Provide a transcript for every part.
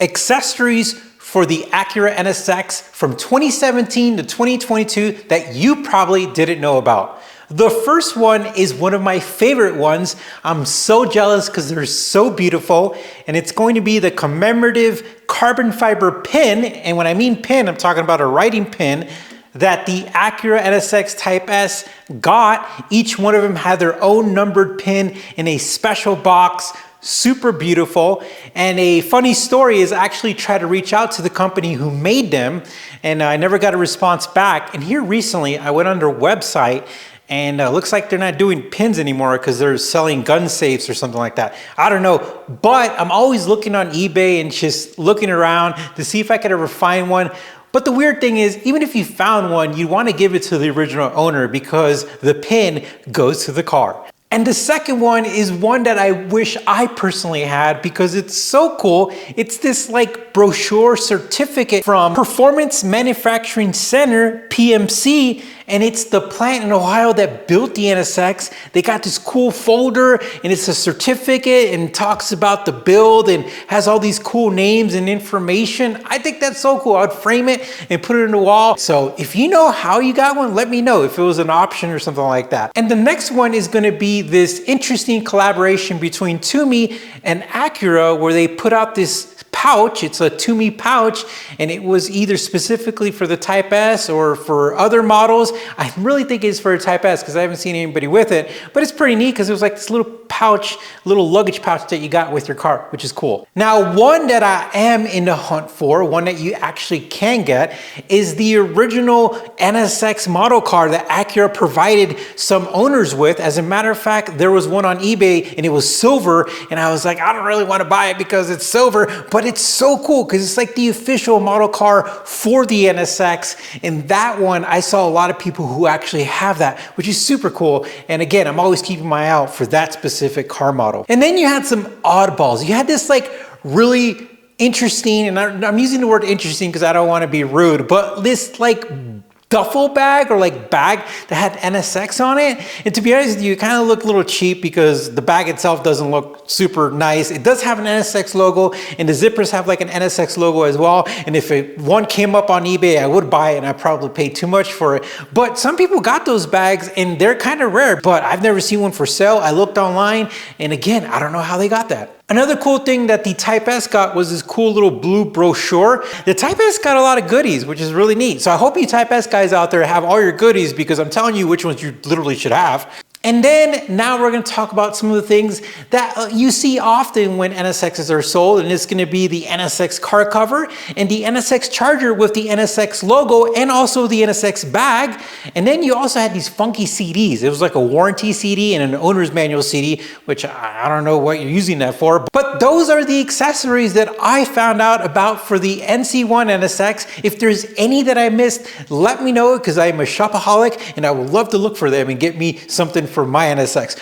accessories for the Acura NSX from 2017 to 2022 that you probably didn't know about. The first one is one of my favorite ones. I'm so jealous because they're so beautiful, and it's going to be the commemorative carbon fiber pin. And when I mean pin, I'm talking about a writing pin that the Acura NSX Type S got. Each one of them had their own numbered pin in a special box. Super beautiful. And a funny story is I actually tried to reach out to the company who made them, and I never got a response back. And here recently I went on their website, and looks like they're not doing pins anymore because they're selling gun safes or something like that. I don't know, but I'm always looking on eBay and just looking around to see if I could ever find one. But the weird thing is, even if you found one, you want to give it to the original owner because the pin goes to the car. And the second one is one that I wish I personally had because it's so cool. It's this like brochure certificate from Performance Manufacturing Center, PMC, and it's the plant in Ohio that built the NSX. They got this cool folder, and it's a certificate and talks about the build and has all these cool names and information. I think that's so cool. I'd frame it and put it in the wall. So if you know how you got one, let me know if it was an option or something like that. And the next one is going to be this interesting collaboration between Toomey and Acura, where they put out this pouch. It's a Toomey pouch, and it was either specifically for the Type S or for other models. I really think it's for a Type S because I haven't seen anybody with it, but it's pretty neat because it was like this little pouch, little luggage pouch that you got with your car, which is cool. Now, one that I am in the hunt for, one that you actually can get, is the original NSX model car that Acura provided some owners with. As a matter of fact, there was one on eBay and it was silver, and I was like, I don't really want to buy it because it's silver, but it's so cool because it's like the official model car for the NSX. And that one, I saw a lot of people who actually have that, which is super cool. And again, I'm always keeping my eye out for that specific car model. And then you had some oddballs. You had this like really interesting, and I'm using the word interesting because I don't want to be rude, but this like duffel bag or like bag that had NSX on it. And to be honest with you, it kind of looked a little cheap because the bag itself doesn't look super nice. It does have an NSX logo, and the zippers have like an NSX logo as well. And if one came up on eBay, I would buy it, and I probably paid too much for it. But some people got those bags and they're kind of rare, but I've never seen one for sale. I looked online, and again, I don't know how they got that. Another cool thing that the Type S got was this cool little blue brochure. The Type S got a lot of goodies, which is really neat. So I hope you Type S guys out there have all your goodies because I'm telling you which ones you literally should have. And then now we're going to talk about some of the things that you see often when NSXs are sold, and it's going to be the NSX car cover and the NSX charger with the NSX logo and also the NSX bag. And then you also had these funky CDs. It was like a warranty CD and an owner's manual CD, which I don't know what you're using that for. But those are the accessories that I found out about for the NC1 NSX. If there's any that I missed, let me know because I'm a shopaholic and I would love to look for them and get me something for my NSX.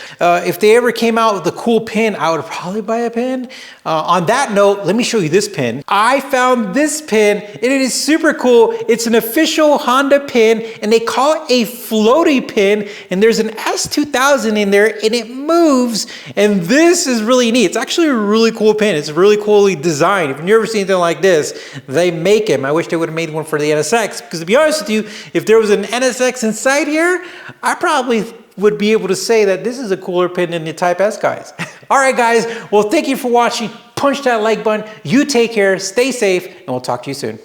If they ever came out with a cool pin, I would probably buy a pin. On that note, let me show you this pin. I found this pin, and it is super cool. It's an official Honda pin, and they call it a floaty pin, and there's an S2000 in there, and it moves, and this is really neat. It's actually a really cool pin. It's really coolly designed. If you've never seen anything like this, they make them. I wish they would have made one for the NSX, because to be honest with you, if there was an NSX inside here, I probably would be able to say that this is a cooler pin than the Type S guys. All right, guys. Well, thank you for watching. Punch that like button. You take care, stay safe, and we'll talk to you soon.